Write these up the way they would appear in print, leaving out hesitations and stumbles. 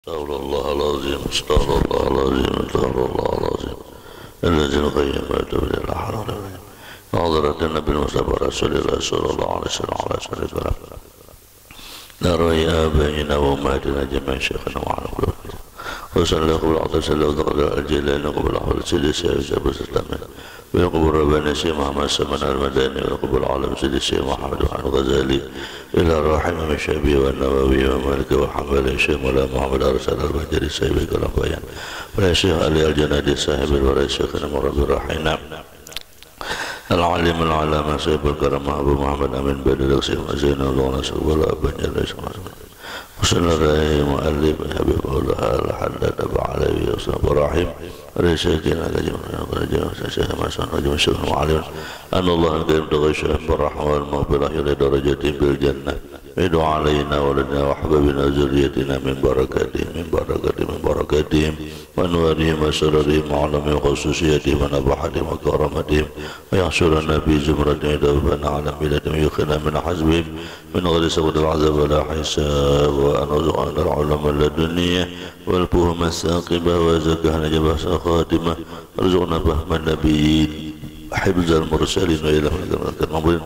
استغفر الله العظيم استغفر الله العظيم استغفر الله العظيم الذي القيم ويتوب إلى حرام حضرة النبي المصطفى رسول الله صلى الله عليه وسلم على سنة الكلام نروي آبائنا وأمهاتنا جميعا شيخنا وعلى كل وصلى الله قبل عطا سلام وقبل الجلال وقبل حول سيدي سيدي أبو سلمان ويقبل ربنا سيد محمد سمن المداني ويقبل عالم سيدي سيد محمد وعن الغزالي إلى الراحم من الشعبي والنووي ومالك والحنبلي الشيخ مولانا محمد أرسل البهجري سيد كلام بيان ويا شيخ علي الجنادي صاحب الورى شيخنا مربي الرحينا العالم العلامة سيد الكرم أبو محمد أمين بن الأقسيم وزين الله نسأل ولا أبن جل وصلى الله مؤلف حبيب الله الحداد أبو علي وصلى إبراهيم رئيسنا كجمع شيخ مسعود رجل شيخ معلم أن الله الكريم تغشى بالرحمة والمغفرة إلى درجة بالجنة يدعو علينا ولدنا وأحبابنا وذريتنا من بركاتهم وأنوارهم وسررهم وعلم خصوصيتهم ونبحتهم وكرامتهم ويحشرنا في زمرة يدوبنا على ملتهم ويخنا من حزبهم من غير سوء العذاب ولا حساب وأن رزقنا العلم اللدنية والفهم الثاقبة وزكاة نجبة خاتمة رزقنا فهم النبيين حفظ المرسلين وإلى المرسلين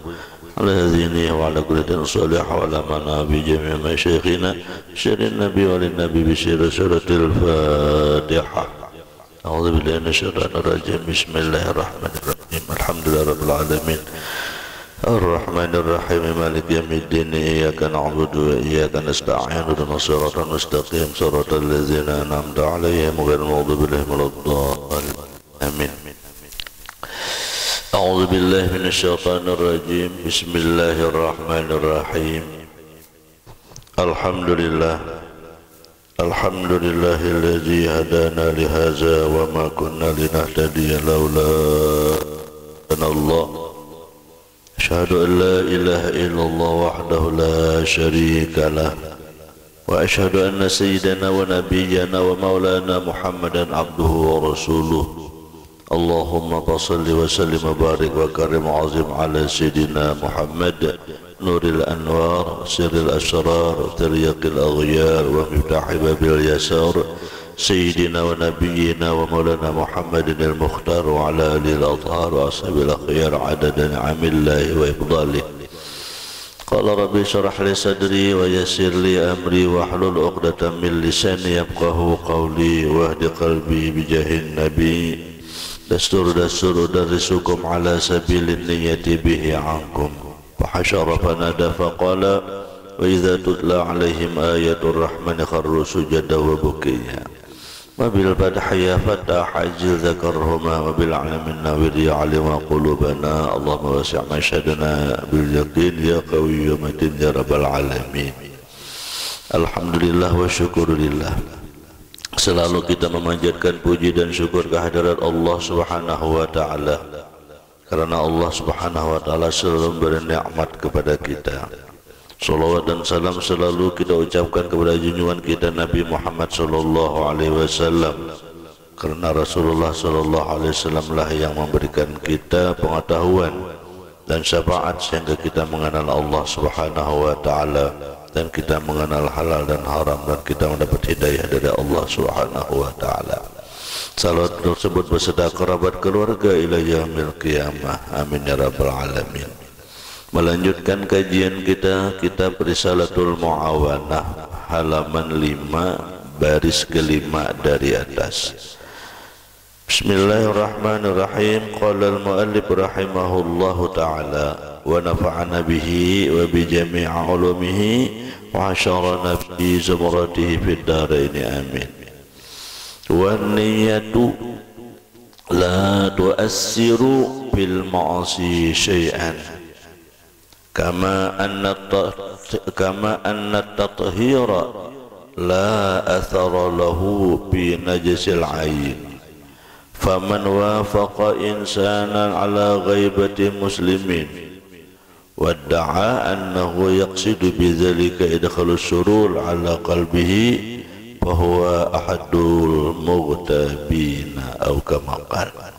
على هذه النية وعلى كل دين صالح وعلى منا بجميع مشايخنا شر النبي وللنبي بشر سورة الفاتحة. أعوذ بالله من الشيطان الرجيم. بسم الله الرحمن الرحيم. الحمد لله رب العالمين الرحمن الرحيم مالك يوم الدين إياك نعبد وإياك نستعين اهدنا الصراط المستقيم صراط الذين أنعمت عليهم غير المغضوب عليهم ولا الضالين آمين. أعوذ بالله من الشيطان الرجيم. بسم الله الرحمن الرحيم. الحمد لله الذي هدانا لهذا وما كنا لنهتدي لولا أن الله أشهد أن لا إله إلا الله وحده لا شريك له وأشهد أن سيدنا ونبينا ومولانا محمدا عبده ورسوله. اللهم صل وسلم وبارك وكرم وعظم على سيدنا محمد نور الأنوار سر الأسرار تريق الأغيار ومفتاح باب اليسار سيدنا ونبينا ومولانا محمد المختار وعلى آله الأطهار وأصحاب الأخيار عدد نعم الله وإفضاله. قال ربي اشرح لي صدري ويسر لي أمري واحلل عقدة من لساني يفقهوا قولي واهد قلبي بجاه النبي. دستور درسكم على سبيل النية به عنكم فحشر فنادى فقال وإذا تتلى عليهم آية الرحمن خروا سجدا وبكيا وبالفتح يا فتح عجل ذكرهما وبالعلم النوير يعلم قلوبنا. اللهم وسع مشهدنا باليقين يا قوي يا متين يا رب العالمين. الحمد لله والشكر لله. Selalu kita memanjatkan puji dan syukur kehadirat Allah Subhanahu wa taala karena Allah Subhanahu wa taala selalu memberi nikmat kepada kita. Salawat dan salam selalu kita ucapkan kepada junjungan kita Nabi Muhammad sallallahu alaihi wasallam karena Rasulullah sallallahu alaihi wasallam lah yang memberikan kita pengetahuan dan syafaat sehingga kita mengenal Allah Subhanahu wa taala dan kita mengenal halal dan haram dan kita mendapat hidayah dari Allah Subhanahu wa taala. Salawat tersebut beserta kerabat keluarga ila yaumil qiyamah. Amin ya rabbal alamin. Melanjutkan kajian kita kitab Risalatul Muawanah halaman 5 baris kelima dari atas. Bismillahirrahmanirrahim. Qala al-muallif rahimahullahu taala wa nafa'ana bihi wa bi jami' ulumihi wa asyarana fi zumratihi fid darain amin. Wa niyyatu la tu'assiru bil ma'asi syai'an kama anna at-tathhira la athara lahu bi najasil 'ain. Faman wafaqa insanan ala ghaibati muslimin wadda'a annahu yaqsidu bidzalika idkhalus surur ala qalbihi fahuwa ahadul mughtabina atau kama qala.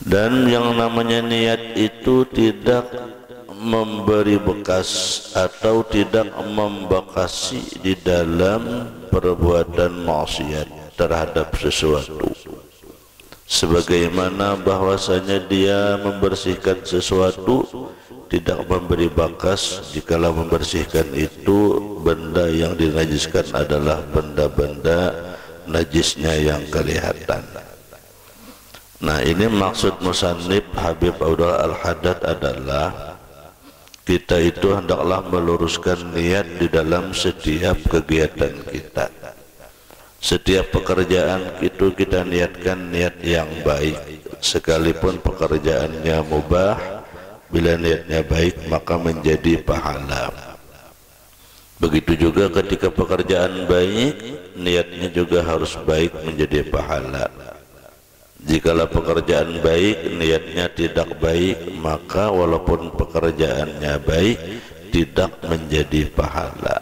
Dan yang namanya niat itu tidak memberi bekas atau tidak membekasi di dalam perbuatan maksiat terhadap sesuatu, sebagaimana bahwasanya dia membersihkan sesuatu tidak memberi bakas jikalau membersihkan itu benda yang dinajiskan adalah benda-benda najisnya yang kelihatan. Nah, ini maksud musannif Habib Abdullah Al-Haddad adalah kita itu hendaklah meluruskan niat di dalam setiap kegiatan kita. Setiap pekerjaan itu kita niatkan niat yang baik, sekalipun pekerjaannya mubah, bila niatnya baik maka menjadi pahala. Begitu juga ketika pekerjaan baik, niatnya juga harus baik menjadi pahala. Jikalau pekerjaan baik, niatnya tidak baik, maka walaupun pekerjaannya baik, tidak menjadi pahala.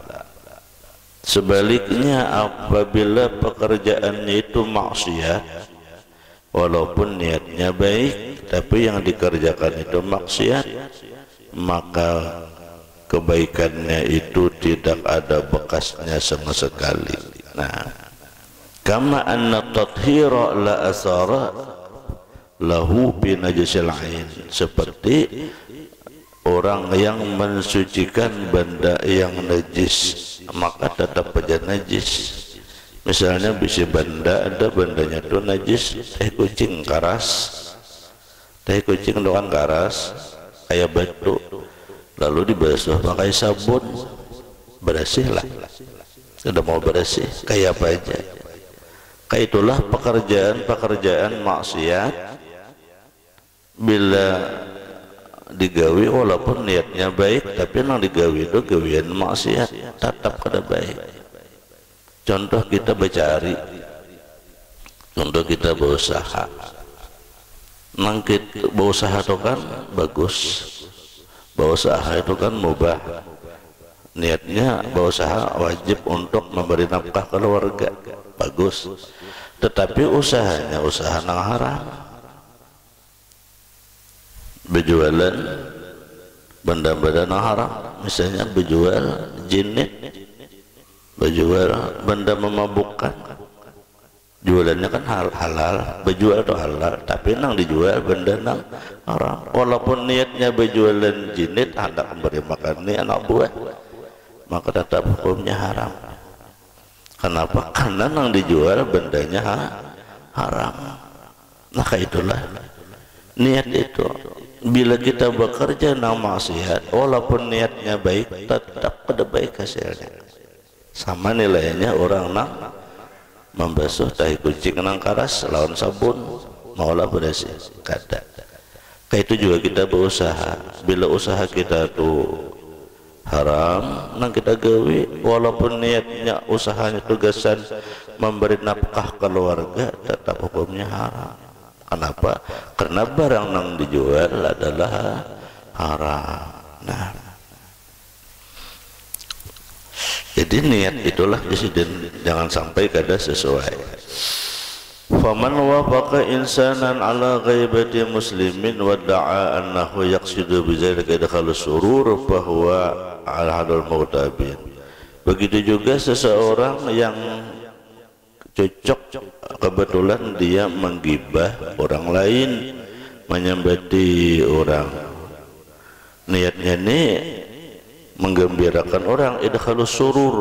Sebaliknya, apabila pekerjaannya itu maksiat, walaupun niatnya baik, tapi yang dikerjakan itu maksiat, maka kebaikannya itu tidak ada bekasnya sama sekali. Nah, kama anna tathira la asara lahu bi najasil ain, seperti orang yang mensucikan benda yang najis maka tetap saja najis. Misalnya bisa benda, ada bandanya itu najis, teh kucing karas, teh kucing doang karas kayak batu, lalu dibasuh pakai sabun, bersihlah. Sudah mau bersih kayak apa aja. Kayak itulah pekerjaan maksiat bila digawi walaupun niatnya baik, tapi nang digawi itu gawian maksiat tetap kada baik. Contoh kita bercari, contoh kita berusaha. Nang kita berusaha itu kan bagus, berusaha itu kan mubah. Niatnya berusaha wajib untuk memberi nafkah keluarga, bagus. Tetapi usahanya usaha nang haram, berjualan benda-benda nang haram, misalnya berjual jinit, berjual benda memabukkan, jualannya kan halal, berjual itu halal, tapi nang dijual benda nang haram. Walaupun niatnya berjualan jinit hendak memberi makan ini anak buah, maka tetap hukumnya haram. Kenapa? Karena nang dijual bendanya haram. Maka itulah niat itu. Bila kita bekerja nang maksiat, walaupun niatnya baik, tetap pada baik hasilnya. Sama nilainya orang nang membasuh tahi kucing nang karas lawan sabun, maulah bersih. Kada. Kayak itu juga kita berusaha. Bila usaha kita tuh haram, nang kita gawe walaupun niatnya usahanya tugasan memberi nafkah keluarga, tetap hukumnya haram. Kenapa? Karena barang nang dijual adalah haram. Nah, jadi niat itulah disiden, jangan sampai kada sesuai. Faman wafaqa insanan ala ghaibati muslimin wa da'a annahu yaqsidu bidzalika idkhalu surur fa huwa ala hadal mu'tabin. Begitu juga seseorang yang cocok kebetulan dia menggibah orang lain, menyembati orang, niatnya ini menggembirakan orang, idkhalu surur,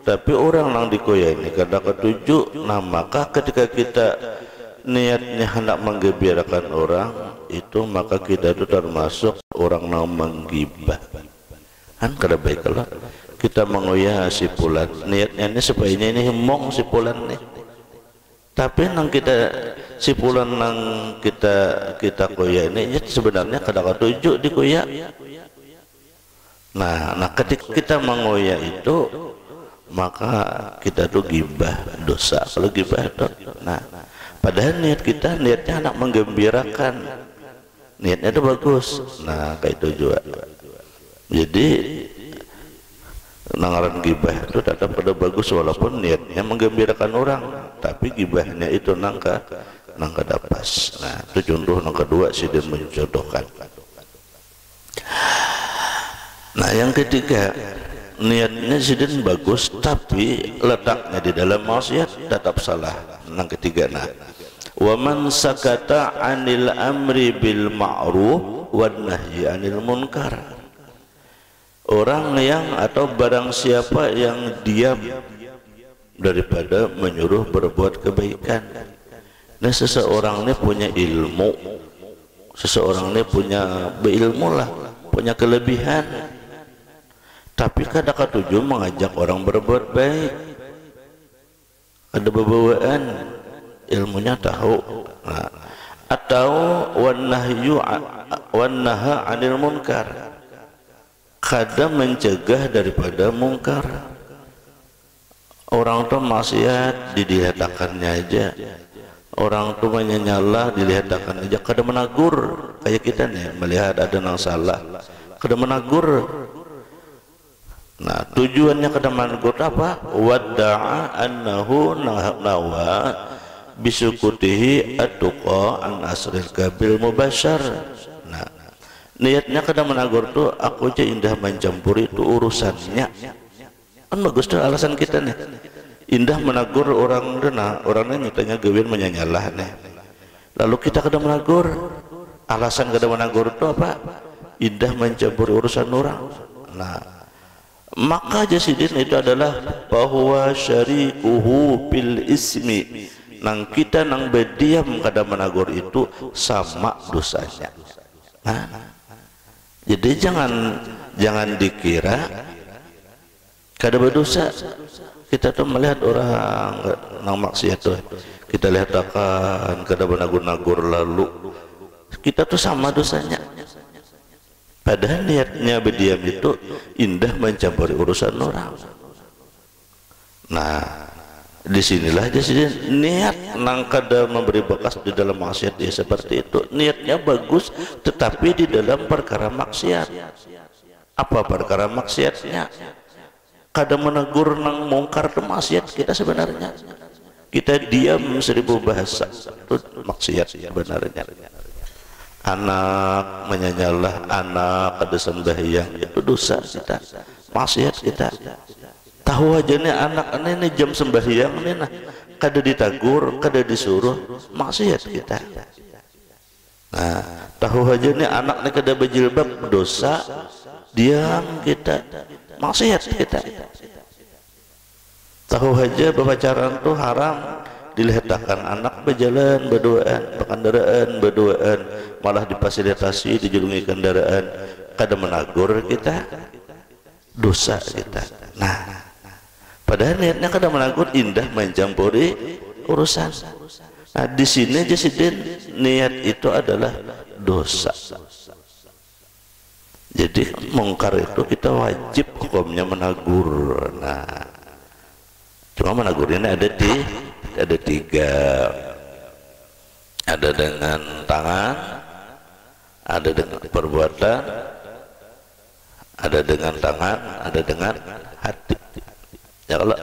tapi orang yang dikoya ini kada ketujuh. Nah, maka ketika kita niatnya hendak menggembirakan orang itu, maka kita itu termasuk orang yang menggibah. Kan kada baik kalau kita mengoyah si fulan, niatnya ini supaya ini hemong si fulan nih, tapi nang kita si fulan nang kita koya ini sebenarnya kada ketujuh dikoya. Nah, ketika kita mengoyah itu, maka kita tuh gibah, dosa kalau gibah itu. Nah, padahal niat kita niatnya hendak menggembirakan, niatnya itu bagus. Nah, kayak itu juga. Jadi nangaran gibah itu tetap pada bagus walaupun niatnya menggembirakan orang, tapi gibahnya itu nangka dapas. Nah, itu contoh yang kedua sih dia mencontohkan. Nah, yang ketiga, niatnya sidin bagus tapi letaknya di dalam maksiat tetap salah. Yang ketiga, nah, wa man sakata 'anil amri bil ma'ruf wan nahyi 'anil munkar. Orang yang atau barang siapa yang diam daripada menyuruh berbuat kebaikan. Nah, seseorang ini punya ilmu, seseorang ini punya berilmu lah, punya kelebihan, tapi kadang tujuan mengajak orang berbuat baik, ada bebawaan ilmunya tahu. Nah, atau wan naha 'anil munkar, kadang mencegah daripada mungkar. Orang tuh maksiat dilihat-akannya aja, orang tuh menyalah dilihat-akan aja, kadang menagur. Kayak kita nih melihat ada yang salah, kadang menagur. Nah, tujuannya kadang menagur apa? Wadda'a annahu nawa bisukutihi atuqa an asril kabil mubasyar. Nah, niatnya kadang menagur tuh aku aja indah mencampuri itu urusannya. Kan bagus tuh alasan kita nih. Indah menagur orang dena, orangnya nyatanya gawin menyanyalah nih. Lalu kita kadang menagur, alasan kadang menagur itu apa? Indah mencampuri urusan orang. Nah, maka jasidin itu adalah bahwa syarikuhu bil ismi, nang kita nang berdiam kadang menagur itu sama dosanya. Nah, jadi jangan dikira kada berdosa. Kita tuh melihat orang nang maksiat tuh, kita lihat akan kada menagur-nagur, lalu kita tuh sama dosanya. Padahal niatnya berdiam itu indah mencampuri urusan orang. Nah, disinilah jadi niat nang kada memberi bekas di dalam maksiat dia seperti itu. Niatnya bagus, tetapi di dalam perkara maksiat. Apa perkara maksiatnya? Kada menegur nang mungkar itu maksiat kita sebenarnya. Kita diam 1000 bahasa itu maksiat sebenarnya. Anak menyanyalah, anak kada sembahyang itu dosa kita, maksiat kita. Tahu aja nih anak ini jam sembahyang nih, nah kada ditagur, kada disuruh, maksiat kita. Nah, tahu aja nih anak nih kada berjilbab, dosa, diam kita, maksiat kita. Tahu aja berpacaran tuh haram, dilihatkan anak berjalan berduaan, berkendaraan berduaan, malah difasilitasi dijulungi kendaraan, kada menagur kita, dosa kita. Nah, padahal niatnya kada menagur, indah mencampuri urusan. Nah, di sini jasidin niat itu adalah dosa. Jadi mungkar itu kita wajib hukumnya menagur. Nah, cuma menagurnya ada 3. Ada dengan tangan, ada dengan perbuatan, ada dengan tangan, ada dengan hati. Ya, kalau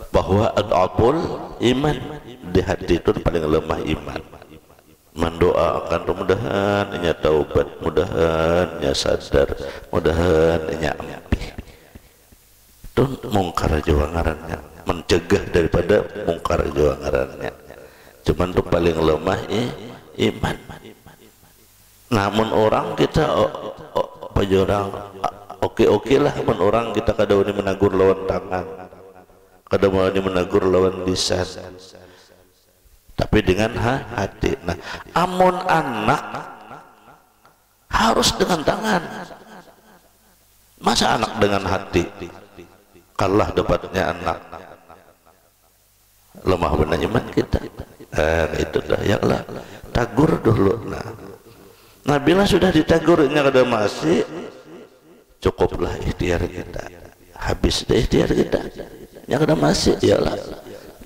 bahwa al-abul iman, di hati itu paling lemah iman. Mendoakan mudahan nya taubat, mudahan nya sadar, mudahan nya ampih. Itu mungkar juga ngarannya, mencegah daripada mungkar juga ngarannya. Cuman itu paling lemah iman. Namun orang kita apa orang oke lah, men orang kita kada wani menagur lawan tangan, kada wani menagur lawan lisan, tapi dengan hati. Nah, amun anak harus dengan tangan, masa anak dengan hati? Kalah dapatnya anak, lemah benar iman kita. Itu dah ya lah, tagur dulu. Nah, bila sudah ditagurnya kada masih, cukuplah ikhtiar kita, habis deh ikhtiar kita. Yang kada masih ya lah.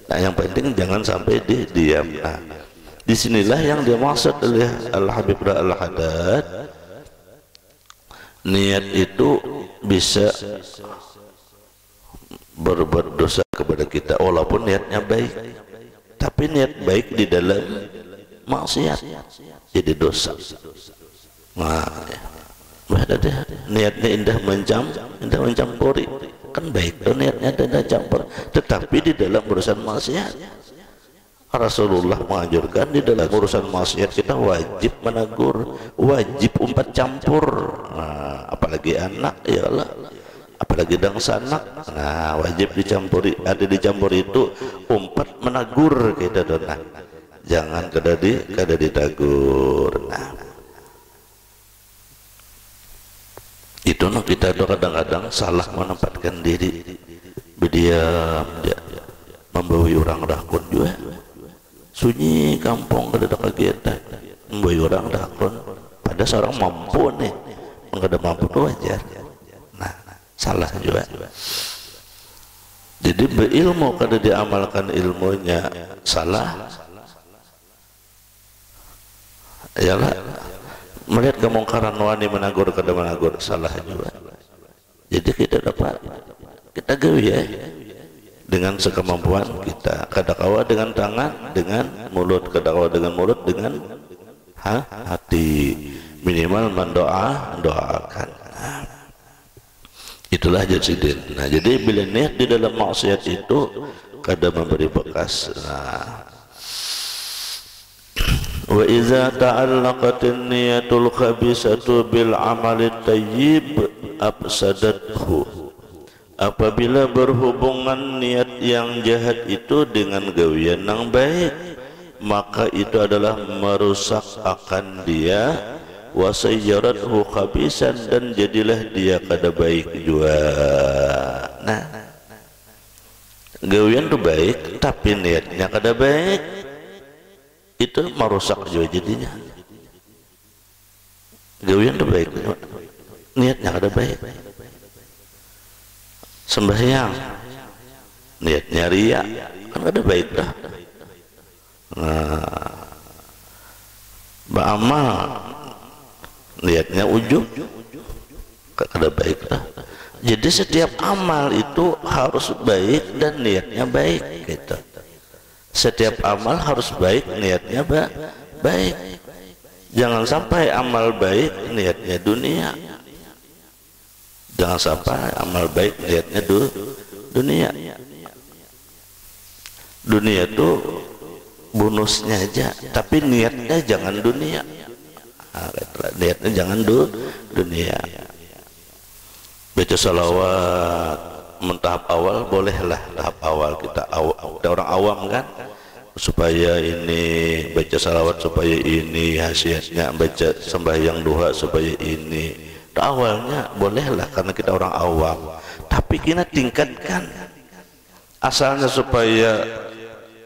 Nah, yang penting jangan sampai diam. Nah, disinilah yang dia maksud oleh Al-Habib Al-Haddad. Niat itu bisa berbuat dosa kepada kita walaupun niatnya baik, tapi niat baik di dalam maksiat jadi dosa. Nah, niatnya indah mencampuri kan baik tuh niatnya tidak campur, tetapi di dalam urusan maksiat Rasulullah menganjurkan di dalam urusan maksiat kita wajib menegur, wajib umpat campur. Nah, apalagi anak ya Allah, apalagi dangsanak, nah wajib dicampuri, ada dicampur itu umpat menegur kita dona, jangan kada ditagur. Nah itu no kita kadang-kadang salah menempatkan diri, berdiam dia membawa orang dakun juga sunyi kampung kada ada kegiatan, membawa orang dakun pada seorang mampu nih, kada mampu tuh wajar. Nah salah juga. Jadi berilmu kada diamalkan ilmunya salah, yalah melihat kemungkaran wani menagur kada menagur salah juga. Jadi kita dapat kita gawe ya dengan sekemampuan kita, kadakawa dengan tangan, dengan mulut, kadakawa dengan mulut, dengan hati, minimal mendoakan. Nah, itulah jadidin. Nah jadi bila niat di dalam maksiat itu kada memberi bekas. Nah, wa iza ta'allaqatin niyatul khabisatu bil amali tayyib afsadathu. Apabila berhubungan niat yang jahat itu dengan gawian yang baik, maka itu adalah merusak akan dia, wa sayyarathu khabisan, dan jadilah dia kada baik juga. Nah gawian itu baik tapi niatnya kada baik, itu merusak juga jadinya. Gawian itu baik, niatnya kada baik. Sembahyang niatnya riya, kan kada baik dah. Nah beramal niatnya ujub, kada baik dah. Jadi setiap amal itu harus baik dan niatnya baik gitu. Setiap amal harus baik, niatnya baik. Jangan sampai amal baik niatnya dunia. Jangan sampai amal baik niatnya dunia. Dunia itu bonusnya aja, tapi niatnya jangan dunia. Nah, niatnya jangan dunia. Baca salawat mentahap awal bolehlah, tahap awal kita orang awam kan, supaya ini baca salawat, supaya ini khasiatnya baca sembahyang duha, supaya ini awalnya bolehlah karena kita orang awam, tapi kita tingkatkan asalnya supaya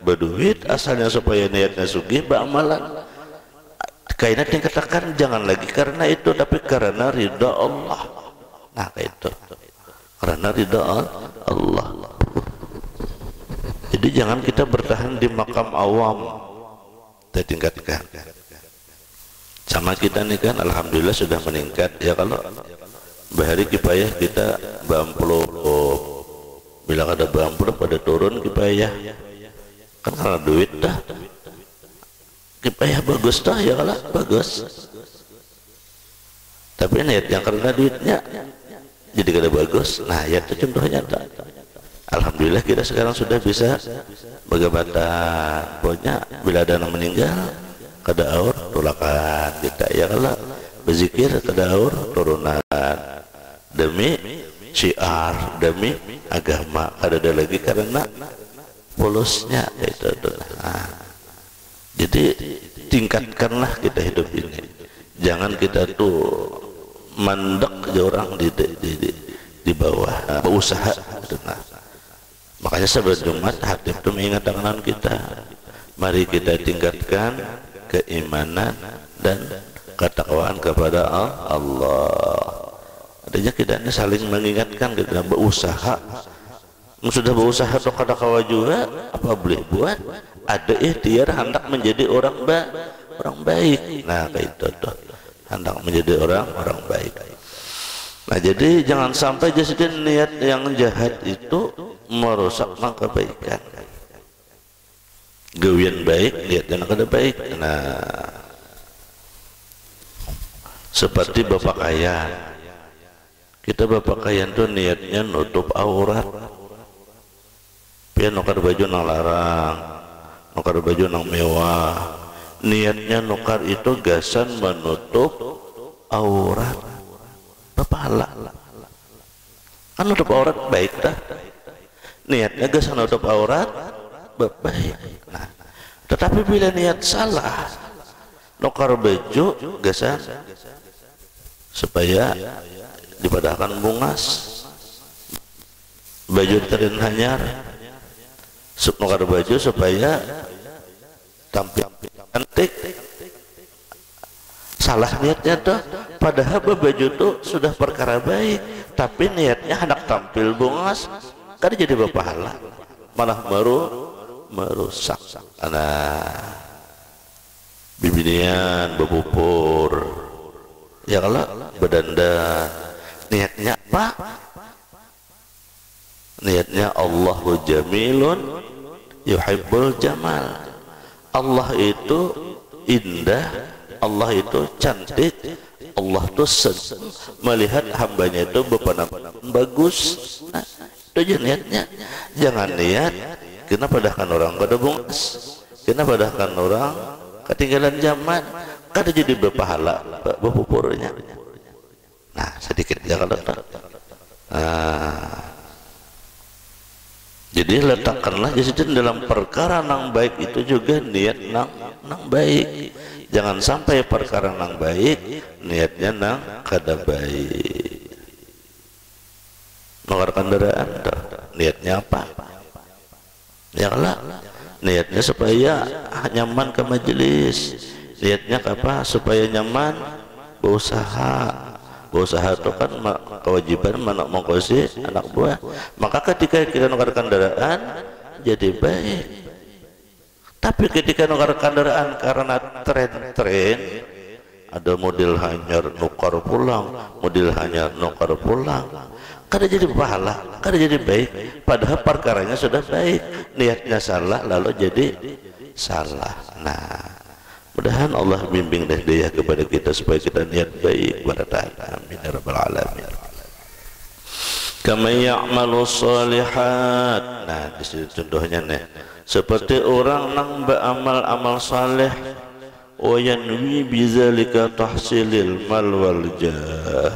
berduit, asalnya supaya niatnya sugih beramalan, kayaknya tingkatkan jangan lagi karena itu, tapi karena ridha Allah. Nah kayak itu karena ridha Allah. Jadi jangan kita bertahan di makam awam, kita tingkatkan. Sama kita nih kan alhamdulillah sudah meningkat ya, kalau bahari kipayah kita bampuluh, bila ada bampuluh pada turun kipayah kan karena duit dah, kipayah bagus dah ya kalau bagus, tapi niat yang karena duitnya jadi kada bagus. Nah ya itu contohnya tak. Alhamdulillah kita sekarang sudah bisa bagabatan, pokoknya bila ada yang meninggal kada aur tulakan kita ya, kalau berzikir kada aur turunan demi syiar, demi agama, kada ada lagi karena polusnya itu. Nah, jadi tingkatkanlah kita hidup ini, jangan kita tuh mandek orang di bawah, berusaha. Nah, makanya sebelum Jumat hati itu mengingatkan kita, mari kita tingkatkan keimanan dan ketakwaan kepada Allah. Artinya kita ini saling mengingatkan, kita berusaha. Sudah berusaha atau katakwa juga, apa boleh buat? Ada ikhtiar hendak menjadi orang baik. Nah kayak itu tuh, hendak menjadi orang baik. Nah jadi jangan sampai jadi niat yang jahat itu merusak kebaikan. Gawian baik, niat yang kada baik. Nah seperti berpakaian, Kita berpakaian tuh niatnya nutup aurat. Pian nukar baju nang larang, nukar baju nang mewah. Niatnya nukar itu gasan menutup aurat. Berpahala. Kan nutup aurat baik dah. Niatnya gasan nutup aurat baik. Nah, tetapi bila niat salah, nukar baju gasan supaya dipadahkan bungas, baju terin hanyar, nukar baju supaya tampil cantik. Salah niatnya tuh, padahal baju tuh sudah perkara baik, tapi niatnya hendak tampil bungas, kan jadi berpahala, malah merusak. Nah, bibinian bebupur, ya kalau berdandan, niatnya apa? Niatnya Allahu jamilun yuhibbul jamal. Allah itu indah, Allah itu cantik, Allah itu senang melihat hambanya itu berpenampilan bagus. Nah, itu aja niatnya. Jangan niat kena padahkan orang kada bungas, kena padahkan orang ketinggalan zaman, kada jadi berpahala bepupurnya. Nah, sedikit ya kalau jadi letakkanlah di situ dalam perkara nang baik itu juga niat nang baik. Jangan sampai perkara nang baik niatnya nang kada baik. Nukar kendaraan niatnya apa? Ya lah, niatnya supaya nyaman ke majelis. Niatnya apa? Supaya nyaman berusaha. Berusaha itu kan kewajiban anak mengkosi anak buah. Maka ketika kita nukar kendaraan jadi baik. Tapi ketika nukar kendaraan karena tren ada model hanyar nukar pulang, model hanyar nukar pulang, kada jadi pahala, kada jadi baik. Padahal perkaranya sudah baik, niatnya salah lalu jadi salah. Nah, mudahan Allah bimbing dan hidayah kepada kita supaya kita niat baik kepada Ta'ala. Amin ya rabbal alamin. Kama ya'malu shalihat. Nah, di sini contohnya nih. Seperti orang nang beramal-amal saleh wa yanwi bizalika tahsilil mal wal jah.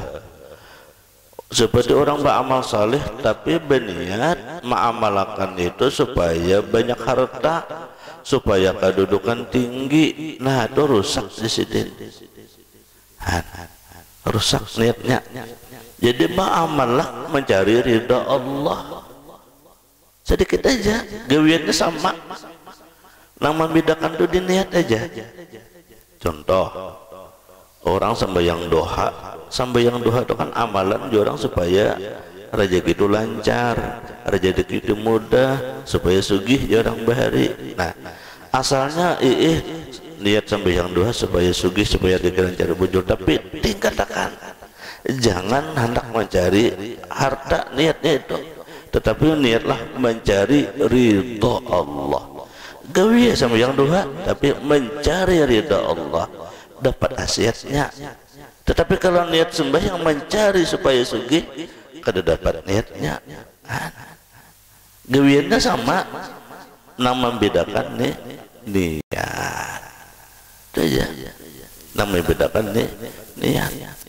Seperti orang beramal saleh tapi berniat mengamalkan itu supaya banyak harta, supaya kedudukan tinggi. Nah, itu rusak di sini. Rusak niatnya. Jadi beramallah mencari ridha Allah. Sedikit aja, gawiannya sama. Nang membedakan itu di niat aja. Contoh, orang sembahyang doha. Sembahyang doha itu kan amalan orang supaya rezeki itu lancar, rezeki itu mudah, supaya sugih orang bahari. Nah, asalnya niat sembahyang doa supaya sugih, supaya lancar bujur, tapi tingkatkan. Jangan hendak mencari harta niatnya itu, tetapi niatlah mencari ridha Allah. Gawi sembahyang doa, tapi mencari ridha Allah, dapat khasiatnya. Tetapi kalau niat sembahyang mencari supaya sugih, kada dapat niatnya. Gawiannya sama, nang membedakan nih niat. Itu aja. Nang membedakan nih niat.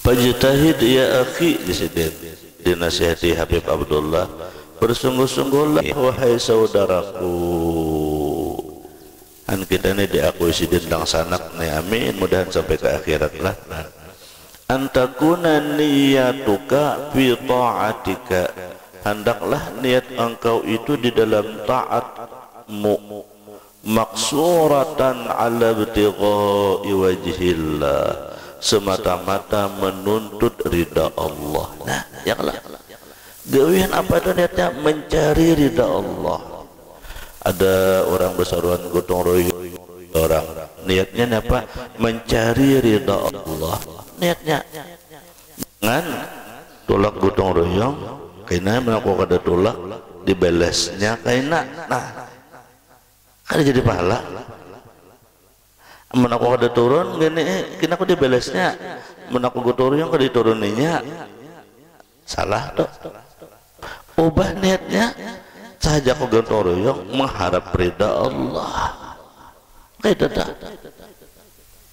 Fajtahid ya akhi, di sini dinasihati Habib Abdullah, bersungguh-sungguhlah wahai saudaraku. An kita ini diakui sidin sanak nih, amin, mudahan sampai ke akhirat lah. Antakuna niyatuka fi ta'atika, hendaklah niat engkau itu di dalam taatmu, maksuratan ala ibtigha'i wajhillah, semata-mata menuntut ridha Allah. Nah, ya Allah, gawian apa itu niatnya? Mencari ridha Allah. Ada orang berseruan gotong royong, orang niatnya apa? Mencari ridha Allah. Niatnya jangan tolak gotong royong karena melakukan ada tolak dibalesnya karena nah kan jadi pahala. mun aku kada turun gini kena aku dibalesnya, mun aku turun yang kada dituruninya salah tuh. Ubah niatnya saja aku turun yang mengharap ridha Allah kayak dah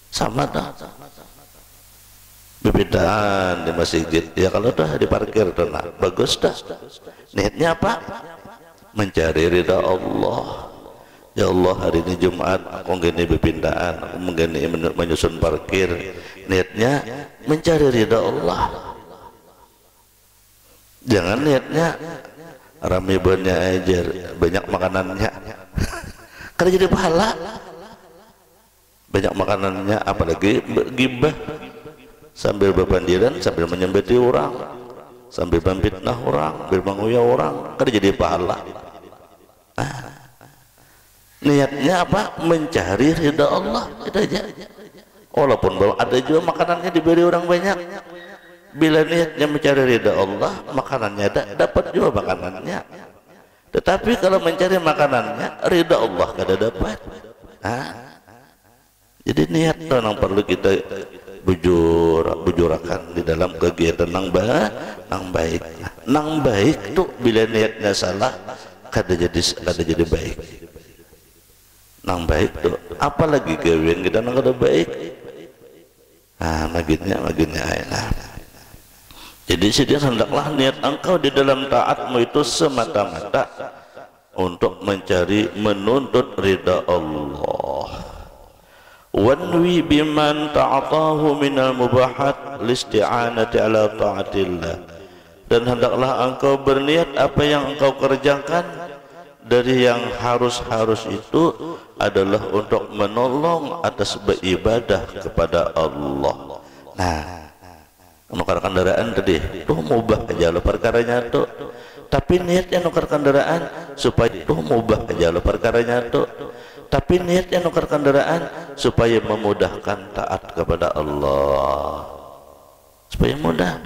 sama dah bebedaan di masjid ya. Kalau dah di parkir tuh nah, bagus dah niatnya apa? Mencari ridha Allah. Ya Allah, hari ini Jumat aku gini bepindaan, aku menggini menyusun parkir, niatnya mencari ridha Allah. Jangan niatnya rame banyak aja, banyak makanannya karena jadi pahala. Banyak makanannya apalagi gibah sambil berpandiran, sambil menyembeti orang, sambil memfitnah orang, sambil menguya orang, karena jadi pahala. Nah, niatnya apa? Mencari ridha Allah, itu aja. Walaupun bahwa ada juga makanannya diberi orang banyak, bila niatnya mencari ridha Allah, makanannya dapat juga makanannya. Tetapi kalau mencari makanannya ridha Allah kada dapat. Jadi niat yang perlu kita bujurakan di dalam kegiatan nang baik. Nang baik tuh bila niatnya salah kada jadi baik. Nang baik tuh apalagi kewin kita nang kada baik. Maginnya enak. Jadi sedian hendaklah niat engkau di dalam taatmu itu semata-mata untuk mencari menuntut ridha Allah. Wanwi biman ta'atahu minal mubahat listi'anati ala ta'atillah. Dan hendaklah engkau berniat apa yang engkau kerjakan dari yang harus itu adalah untuk menolong atas beribadah kepada Allah. Nah, nukar kendaraan tadi tuh mubah aja lo perkaranya tuh, tapi niatnya nukar kendaraan supaya tuh mubah aja lo perkaranya tuh, tapi niatnya nukar kendaraan supaya memudahkan taat kepada Allah, supaya mudah.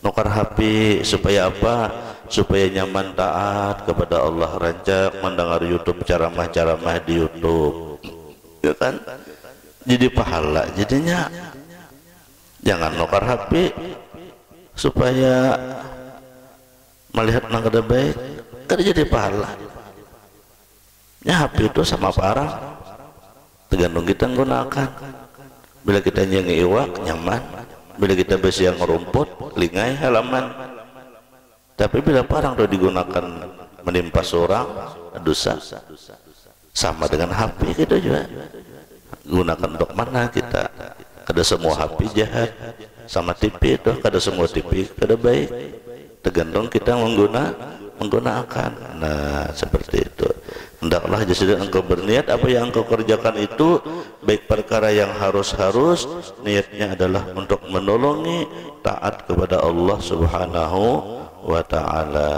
Nukar HP supaya apa? Supaya nyaman taat kepada Allah, rancak mendengar YouTube ceramah-ceramah di YouTube, ya kan? Jadi pahala jadinya. Jangan nukar HP supaya melihat nang kada baik, kada jadi pahala. Ya HP itu sama parang, tergantung kita gunakan. Bila kita nyengi iwak nyaman, bila kita besiang rumput lingai halaman. Tapi bila parang itu digunakan menimpa seorang dosa, sama dengan HP kita juga. Gunakan untuk mana kita? Kada semua HP jahat, sama TV itu kada semua TV kada baik. Tergantung kita menggunakan. Nah, seperti itu. Hendaklah jadi engkau berniat apa yang engkau kerjakan itu baik perkara yang harus niatnya adalah untuk menolongi taat kepada Allah Subhanahu wa ta'ala.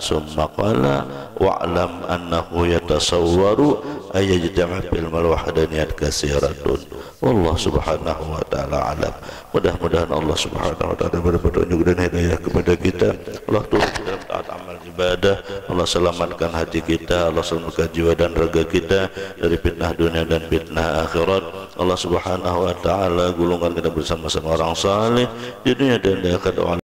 Summa qala wa'lam annahu yatasawwaru ayajtama bil wahdaniyat katsiratun. Wallah Subhanahu wa ta'ala alam. Mudah-mudahan Allah Subhanahu wa ta'ala beri petunjuk dan hidayah kepada kita. Allah turun dalam taat amal ibadah. Allah selamatkan hati kita, Allah selamatkan jiwa dan raga kita dari fitnah dunia dan fitnah akhirat. Allah Subhanahu wa ta'ala gulungkan kita bersama-sama orang saleh di dunia dan di akhirat.